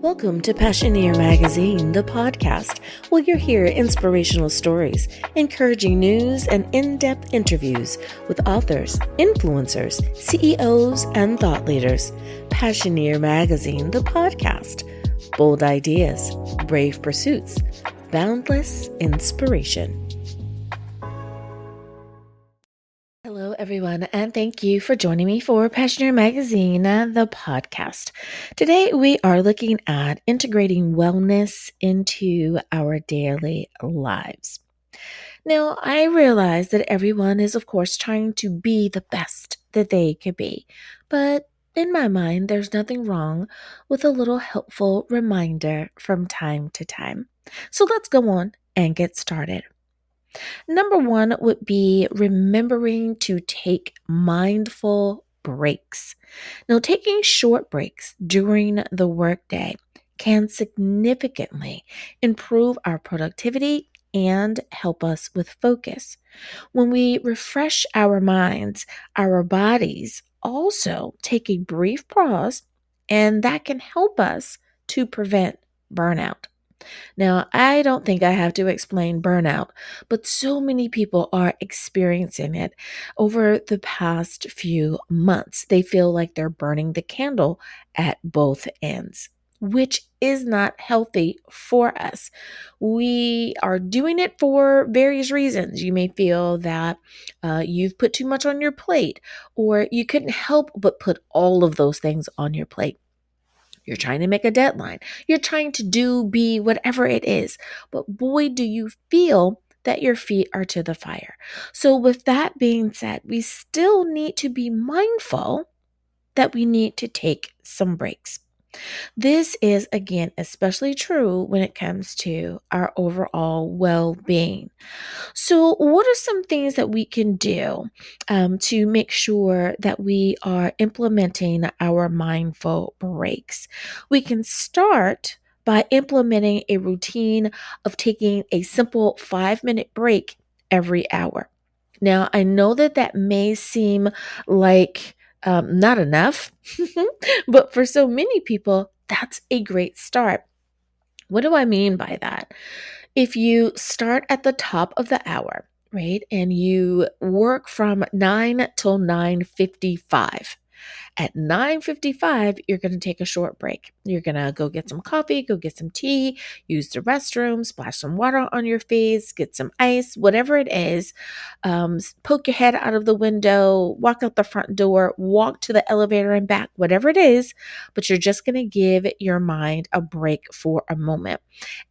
Welcome to Passioneer Magazine, the podcast, where you'll hear inspirational stories, encouraging news, and in-depth interviews with authors, influencers, CEOs, and thought leaders. Passioneer Magazine, the podcast. Bold ideas, brave pursuits, boundless inspiration. Hello, everyone, and thank you for joining me for Passioneer Magazine, the podcast. Today, we are looking at integrating wellness into our daily lives. Now, I realize that everyone is, of course, trying to be the best that they could be, but in my mind, there's nothing wrong with a little helpful reminder from time to time. So let's go on and get started. Number one would be remembering to take mindful breaks. Now, taking short breaks during the workday can significantly improve our productivity and help us with focus. When we refresh our minds, our bodies also take a brief pause, and that can help us to prevent burnout. Now, I don't think I have to explain burnout, but so many people are experiencing it over the past few months. They feel like they're burning the candle at both ends, which is not healthy for us. We are doing it for various reasons. You may feel that you've put too much on your plate, or you couldn't help but put all of those things on your plate. You're trying to make a deadline. You're trying to be whatever it is. But boy, do you feel that your feet are to the fire. So, with that being said, we still need to be mindful that we need to take some breaks. This is, again, especially true when it comes to our overall well being. So, what are some things that we can do to make sure that we are implementing our mindful breaks? We can start by implementing a routine of taking a simple 5-minute break every hour. Now, I know that that may seem like not enough, but for so many people, that's a great start. What do I mean by that? If you start at the top of the hour, right, and you work from 9 till 9:55, at 9:55, you're going to take a short break. You're going to go get some coffee, go get some tea, use the restroom, splash some water on your face, get some ice, whatever it is. Poke your head out of the window, walk out the front door, walk to the elevator and back, whatever it is. But you're just going to give your mind a break for a moment.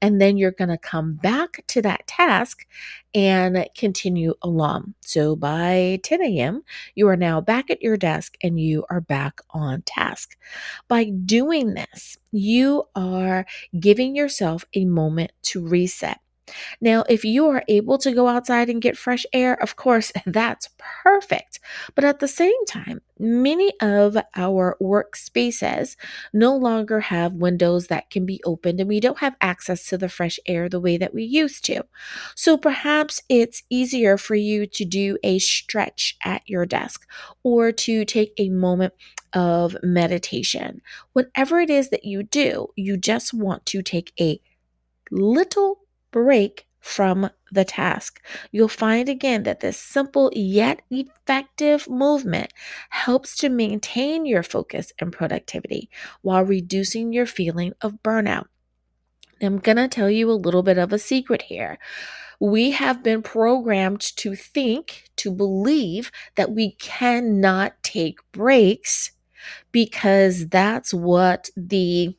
And then you're going to come back to that task and continue along. So by 10 a.m., you are now back at your desk and you are back on task. By doing this, you are giving yourself a moment to reset. Now, if you are able to go outside and get fresh air, of course, that's perfect. But at the same time, many of our workspaces no longer have windows that can be opened, and we don't have access to the fresh air the way that we used to. So perhaps it's easier for you to do a stretch at your desk or to take a moment of meditation. Whatever it is that you do, you just want to take a little break from the task. You'll find again that this simple yet effective movement helps to maintain your focus and productivity while reducing your feeling of burnout. I'm going to tell you a little bit of a secret here. We have been programmed to think, to believe that we cannot take breaks because that's what the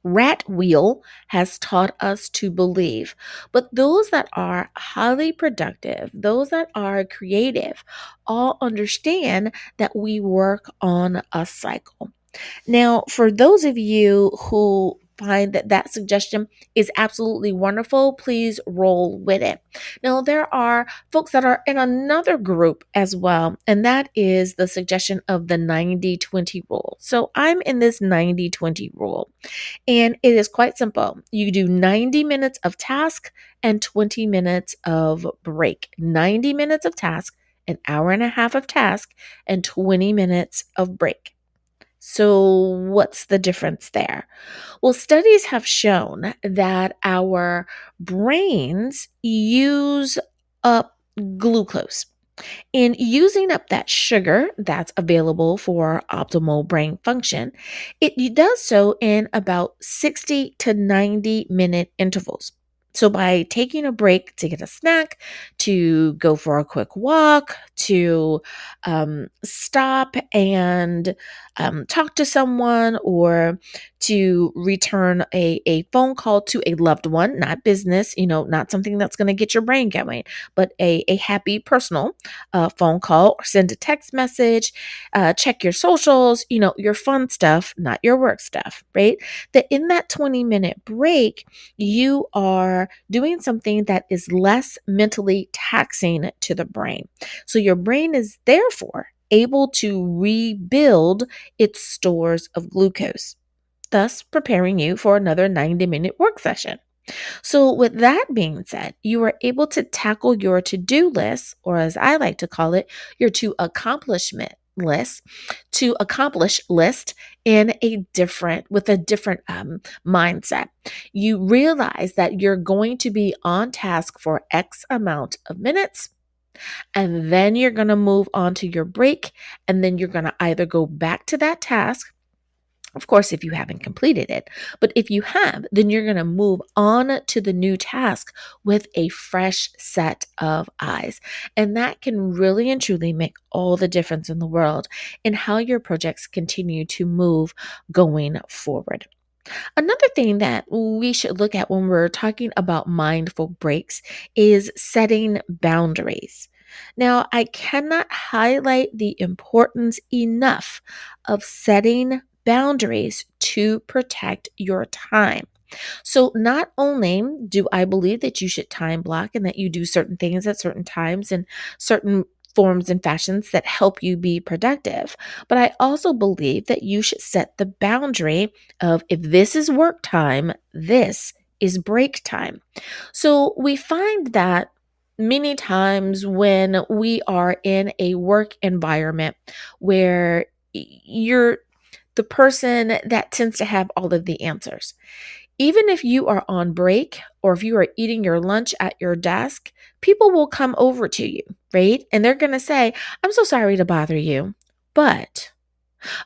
rat wheel has taught us to believe. But those that are highly productive, those that are creative, all understand that we work on a cycle. Now, for those of you who find that that suggestion is absolutely wonderful, please roll with it. Now, there are folks that are in another group as well, and that is the suggestion of the 90-20 rule. So I'm in this 90-20 rule, and it is quite simple. You do 90 minutes of task and 20 minutes of break. 90 minutes of task, an hour and a half of task, and 20 minutes of break. So, what's the difference there? Well, studies have shown that our brains use up glucose. In using up that sugar that's available for optimal brain function, it does so in about 60 to 90-minute intervals. So, by taking a break to get a snack, to go for a quick walk, to stop and talk to someone, or to return a phone call to a loved one, not business, not something that's going to get your brain going, but a happy personal phone call or send a text message, check your socials, your fun stuff, not your work stuff, right? That in that 20-minute break, you are doing something that is less mentally taxing to the brain. So your brain is therefore able to rebuild its stores of glucose, thus preparing you for another 90-minute work session. So, with that being said, you are able to tackle your to do list, or as I like to call it, your to accomplish list with a different mindset. You realize that you're going to be on task for X amount of minutes. And then you're going to move on to your break. And then you're going to either go back to that task, of course, if you haven't completed it. But if you have, then you're going to move on to the new task with a fresh set of eyes. And that can really and truly make all the difference in the world in how your projects continue to move going forward. Another thing that we should look at when we're talking about mindful breaks is setting boundaries. Now, I cannot highlight the importance enough of setting boundaries to protect your time. So, not only do I believe that you should time block and that you do certain things at certain times and certain forms and fashions that help you be productive, but I also believe that you should set the boundary of if this is work time, this is break time. So, we find that many times when we are in a work environment where you're the person that tends to have all of the answers. Even if you are on break or if you are eating your lunch at your desk, people will come over to you, right? And they're going to say, I'm so sorry to bother you, but,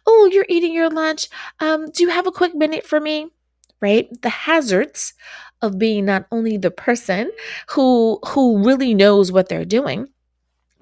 oh, you're eating your lunch. Do you have a quick minute for me? Right? The hazards of being not only the person who really knows what they're doing,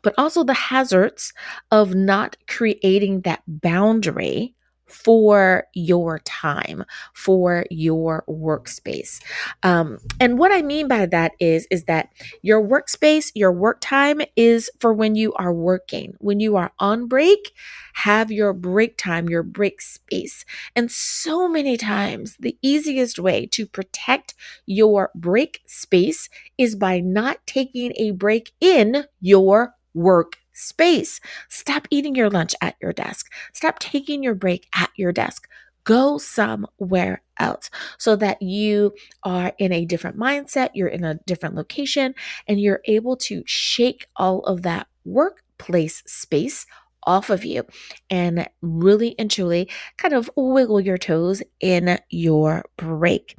but also the hazards of not creating that boundary for your time, for your workspace. And what I mean by that is that your workspace, your work time is for when you are working. When you are on break, have your break time, your break space. And so many times, the easiest way to protect your break space is by not taking a break in your workspace. Stop eating your lunch at your desk. Stop taking your break at your desk. Go somewhere else so that you are in a different mindset, you're in a different location, and you're able to shake all of that workplace space off of you and really and truly kind of wiggle your toes in your break.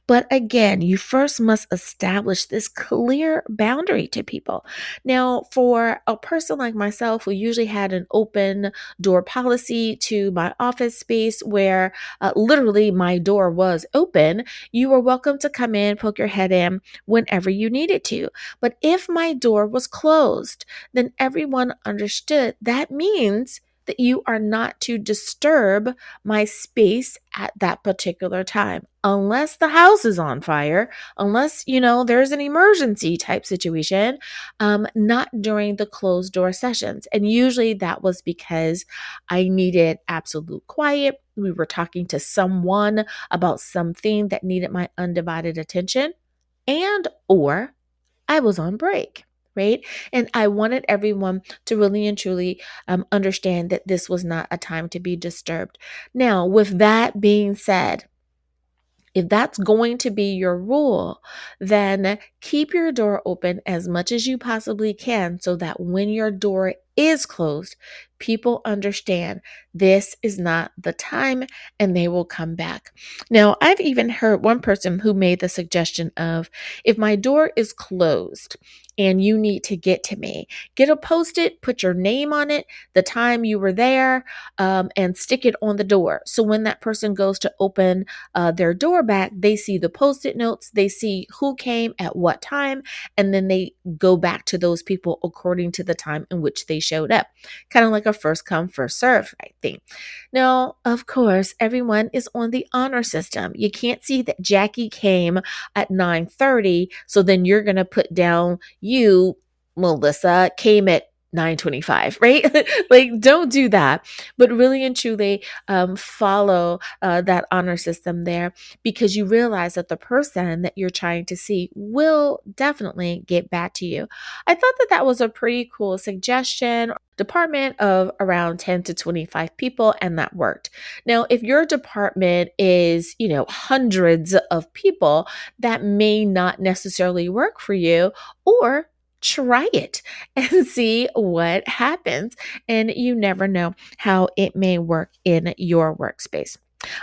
But again, you first must establish this clear boundary to people. Now, for a person like myself who usually had an open door policy to my office space where literally my door was open, you were welcome to come in, poke your head in whenever you needed to. But if my door was closed, then everyone understood that means that you are not to disturb my space at that particular time. Unless the house is on fire, unless, there's an emergency type situation, not during the closed door sessions. And usually that was because I needed absolute quiet. We were talking to someone about something that needed my undivided attention, and or I was on break. Right. And I wanted everyone to really and truly understand that this was not a time to be disturbed. Now, with that being said, if that's going to be your rule, then keep your door open as much as you possibly can so that when your door is closed, people understand this is not the time and they will come back. Now, I've even heard one person who made the suggestion of, if my door is closed and you need to get to me, get a post-it, put your name on it, the time you were there, and stick it on the door. So when that person goes to open their door back, they see the post-it notes, they see who came at what time, and then they go back to those people according to the time in which they showed up. Kind of like a first come, first serve, I think. Now, of course, everyone is on the honor system. You can't see that Jackie came at 9:30, so then you're going to put down you, Melissa, came at 9:25, right? Like, don't do that, but really and truly follow that honor system there, because you realize that the person that you're trying to see will definitely get back to you. I thought that that was a pretty cool suggestion. Department of around 10 to 25 people, and that worked. Now, if your department is, hundreds of people, that may not necessarily work for you, or try it and see what happens. And you never know how it may work in your workspace.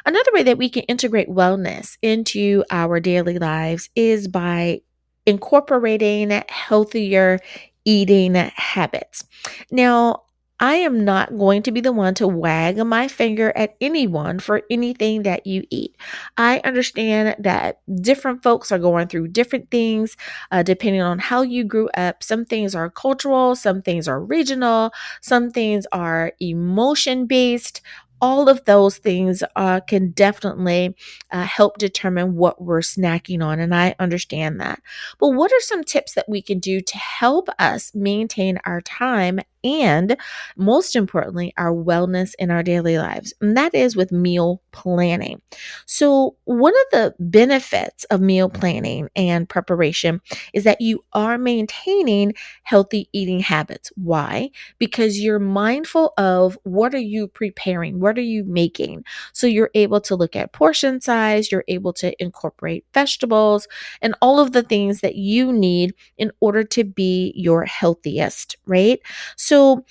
Another way that we can integrate wellness into our daily lives is by incorporating healthier eating habits. Now, I am not going to be the one to wag my finger at anyone for anything that you eat. I understand that different folks are going through different things depending on how you grew up. Some things are cultural, some things are regional, some things are emotion based. All of those things can definitely help determine what we're snacking on, and I understand that. But what are some tips that we can do to help us maintain our time and, most importantly, our wellness in our daily lives? And that is with meal planning. So, one of the benefits of meal planning and preparation is that you are maintaining healthy eating habits. Why? Because you're mindful of what are you preparing? What are you making? So you're able to look at portion size, you're able to incorporate vegetables and all of the things that you need in order to be your healthiest, right? So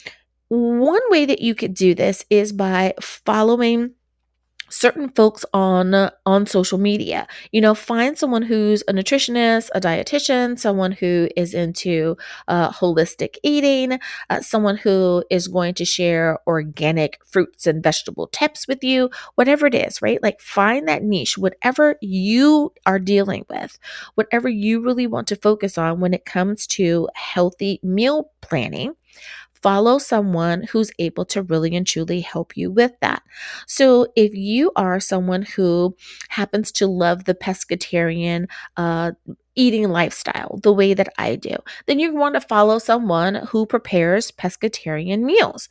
one way that you could do this is by following certain folks on social media. Find someone who's a nutritionist, a dietitian, someone who is into holistic eating, someone who is going to share organic fruits and vegetable tips with you, whatever it is, right? Like, find that niche, whatever you are dealing with, whatever you really want to focus on when it comes to healthy meal planning. Follow someone who's able to really and truly help you with that. So, if you are someone who happens to love the pescatarian eating lifestyle the way that I do, then you want to follow someone who prepares pescatarian meals.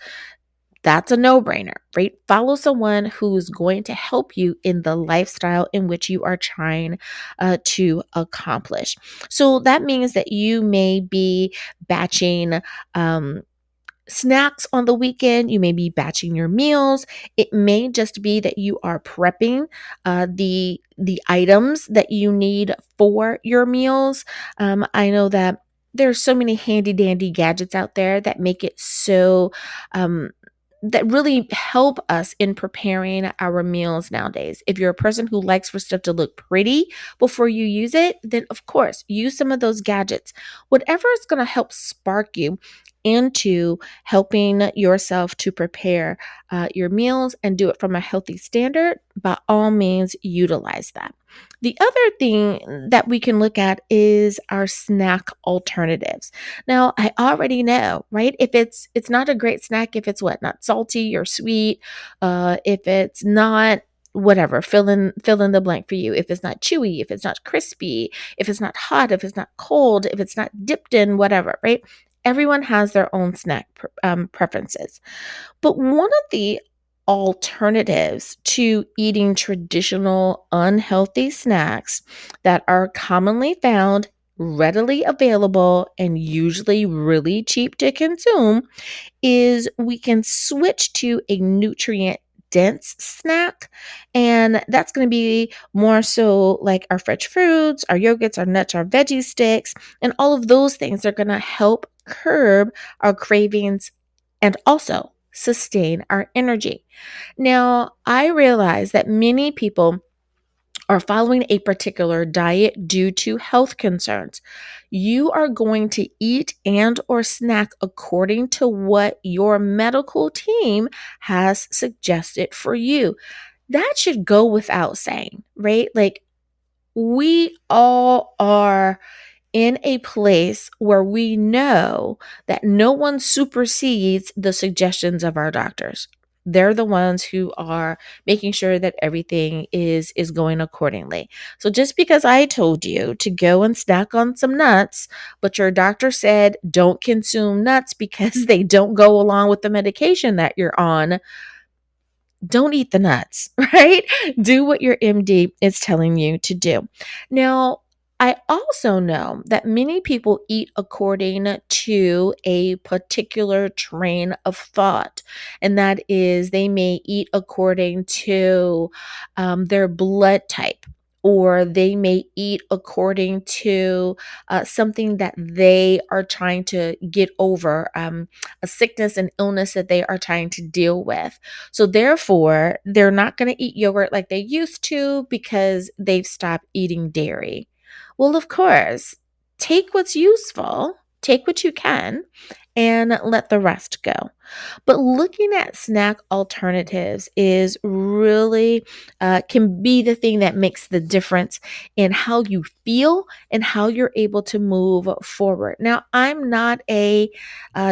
That's a no brainer, right? Follow someone who's going to help you in the lifestyle in which you are trying to accomplish. So that means that you may be batching snacks on the weekend. You may be batching your meals. It may just be that you are prepping the items that you need for your meals. I know that there's so many handy dandy gadgets out there that make it so that really help us in preparing our meals nowadays. If you're a person who likes for stuff to look pretty before you use it, then of course, use some of those gadgets. Whatever is going to help spark you into helping yourself to prepare your meals and do it from a healthy standard, by all means, utilize that. The other thing that we can look at is our snack alternatives. Now, I already know, right? If it's not a great snack, if it's what, not salty or sweet, if it's not whatever, fill in the blank for you. If it's not chewy, if it's not crispy, if it's not hot, if it's not cold, if it's not dipped in whatever, right? Everyone has their own snack preferences. But one of the alternatives to eating traditional unhealthy snacks that are commonly found, readily available, and usually really cheap to consume is we can switch to a nutrient dense snack. And that's going to be more so like our fresh fruits, our yogurts, our nuts, our veggie sticks, and all of those things are going to help curb our cravings and also sustain our energy. Now, I realize that many people are following a particular diet due to health concerns. You are going to eat and or snack according to what your medical team has suggested for you. That should go without saying, right? Like, we all are in a place where we know that no one supersedes the suggestions of our doctors. They're the ones who are making sure that everything is going accordingly. So just because I told you to go and snack on some nuts, but your doctor said don't consume nuts because they don't go along with the medication that you're on, don't eat the nuts, right? Do what your MD is telling you to do. Now, I also know that many people eat according to a particular train of thought, and that is they may eat according to their blood type. Or they may eat according to something that they are trying to get over, a sickness and illness that they are trying to deal with. So therefore, they're not going to eat yogurt like they used to because they've stopped eating dairy. Well, of course, take what's useful, take what you can, and let the rest go. But looking at snack alternatives is really can be the thing that makes the difference in how you feel and how you're able to move forward. Now, I'm not a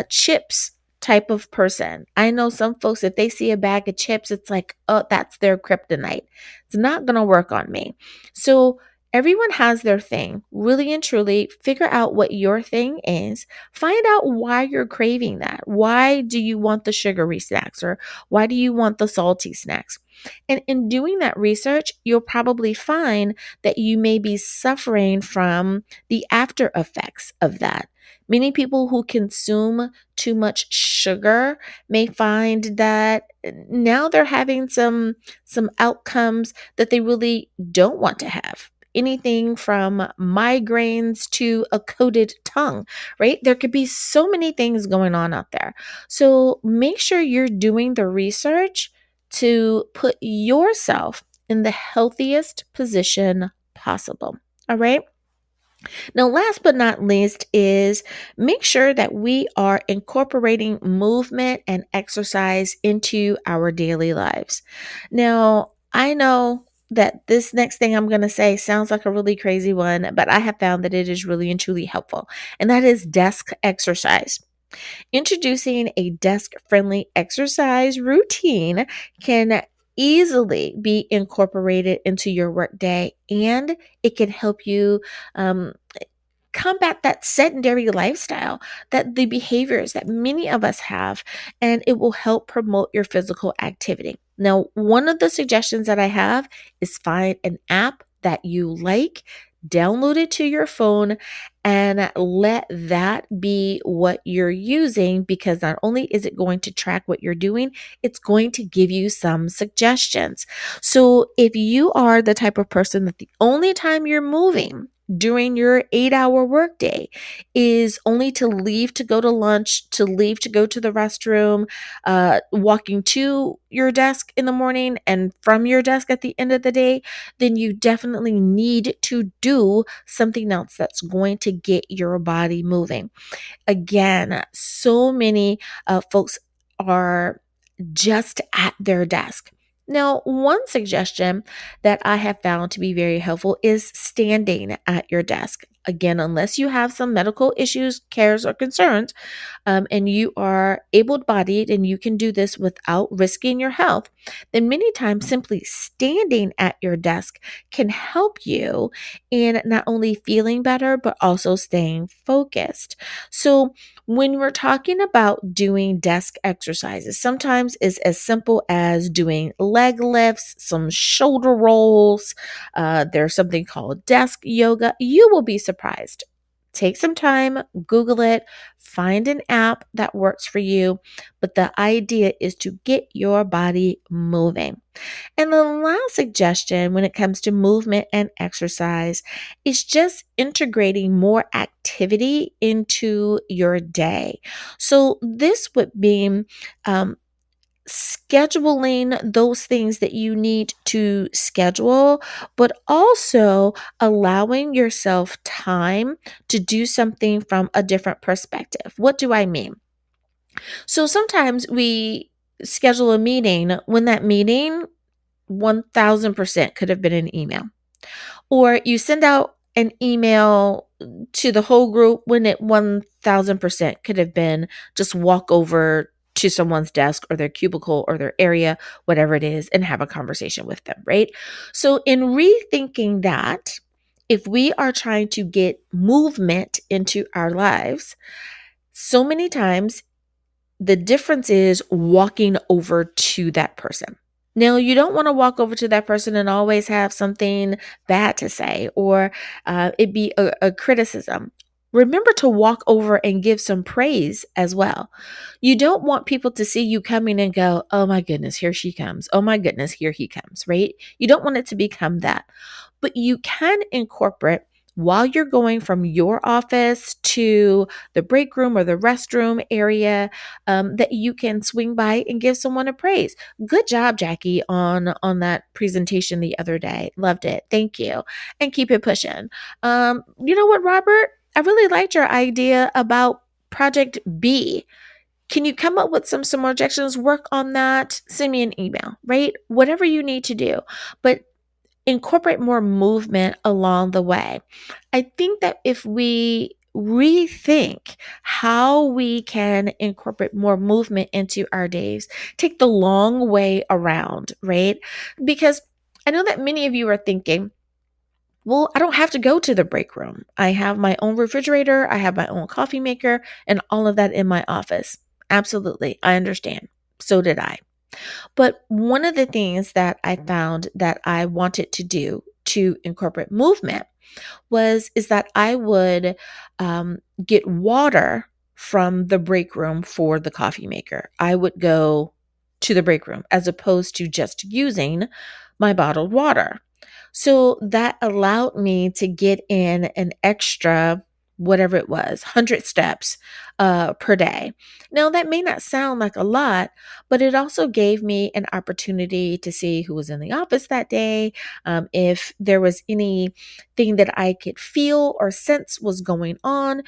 chips type of person. I know some folks, if they see a bag of chips, it's like, oh, that's their kryptonite. It's not going to work on me. So, everyone has their thing. Really and truly, figure out what your thing is. Find out why you're craving that. Why do you want the sugary snacks or why do you want the salty snacks? And in doing that research, you'll probably find that you may be suffering from the after effects of that. Many people who consume too much sugar may find that now they're having some outcomes that they really don't want to have. Anything from migraines to a coated tongue, right? There could be so many things going on out there. So make sure you're doing the research to put yourself in the healthiest position possible. All right. Now, last but not least, is make sure that we are incorporating movement and exercise into our daily lives. Now, I know that this next thing I'm going to say sounds like a really crazy one, but I have found that it is really and truly helpful, and that is desk exercise. Introducing a desk friendly exercise routine can easily be incorporated into your workday, and it can help you um, combat that sedentary lifestyle, that the behaviors that many of us have, and it will help promote your physical activity. Now, one of the suggestions that I have is find an app that you like, download it to your phone, and let that be what you're using, because not only is it going to track what you're doing, it's going to give you some suggestions. So if you are the type of person that the only time you're moving during your 8-hour workday is only to leave to go to lunch, to leave to go to the restroom, walking to your desk in the morning and from your desk at the end of the day, then you definitely need to do something else that's going to get your body moving. Again, so many folks are just at their desk. Now, one suggestion that I have found to be very helpful is standing at your desk. Again, unless you have some medical issues, cares, or concerns, and you are able bodied and you can do this without risking your health, then many times simply standing at your desk can help you in not only feeling better, but also staying focused. So, when we're talking about doing desk exercises, sometimes it's as simple as doing leg lifts, some shoulder rolls. There's something called desk yoga. You will be surprised Take some time, Google it, find an app that works for you. But the idea is to get your body moving. And the last suggestion when it comes to movement and exercise is just integrating more activity into your day. So this would be scheduling those things that you need to schedule, but also allowing yourself time to do something from a different perspective. What do I mean? So sometimes we schedule a meeting when that meeting 1000% could have been an email. Or you send out an email to the whole group when it 1000% could have been just walk over to someone's desk or their cubicle or their area, whatever it is, and have a conversation with them, right? So, in rethinking that, if we are trying to get movement into our lives, so many times the difference is walking over to that person. Now, you don't want to walk over to that person and always have something bad to say or it be a criticism. Remember to walk over and give some praise as well. You don't want people to see you coming and go, oh my goodness, here she comes. Oh my goodness, here he comes, right? You don't want it to become that. But you can incorporate while you're going from your office to the break room or the restroom area that you can swing by and give someone a praise. Good job, Jackie, on that presentation the other day. Loved it. Thank you. And keep it pushing. You know what, Robert? I really liked your idea about Project B. Can you come up with some objections? Work on that. Send me an email, right? Whatever you need to do. But incorporate more movement along the way. I think that if we rethink how we can incorporate more movement into our days, take the long way around, right? Because I know that many of you are thinking, well, I don't have to go to the break room. I have my own refrigerator, I have my own coffee maker, and all of that in my office. Absolutely. I understand. So did I. But one of the things that I found that I wanted to do to incorporate movement was is that I would get water from the break room for the coffee maker. I would go to the break room as opposed to just using my bottled water. So that allowed me to get in an extra, whatever it was, 100 steps per day. Now, that may not sound like a lot, but it also gave me an opportunity to see who was in the office that day, if there was anything that I could feel or sense was going on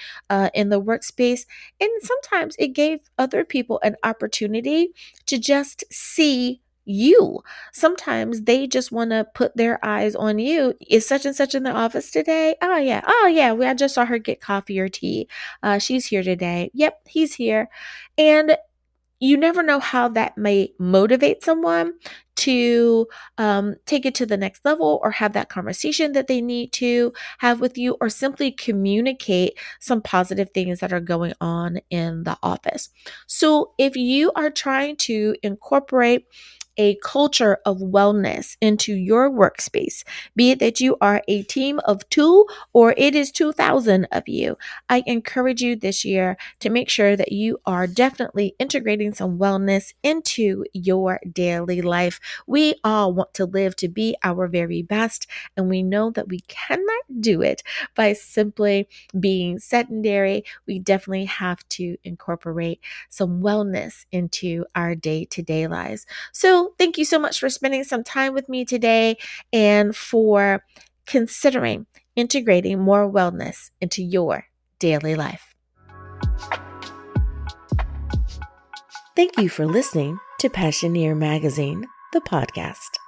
in the workspace. And sometimes it gave other people an opportunity to just see you. Sometimes they just want to put their eyes on you. Is such and such in the office today? Oh yeah. Oh yeah. I just saw her get coffee or tea. She's here today. Yep, he's here. And you never know how that may motivate someone to take it to the next level or have that conversation that they need to have with you or simply communicate some positive things that are going on in the office. So if you are trying to incorporate a culture of wellness into your workspace, be it that you are a team of two or it is 2,000 of you, I encourage you this year to make sure that you are definitely integrating some wellness into your daily life. We all want to live to be our very best, and we know that we cannot do it by simply being sedentary. We definitely have to incorporate some wellness into our day to day lives. So, thank you so much for spending some time with me today and for considering integrating more wellness into your daily life. Thank you for listening to Passioneer Magazine, the podcast.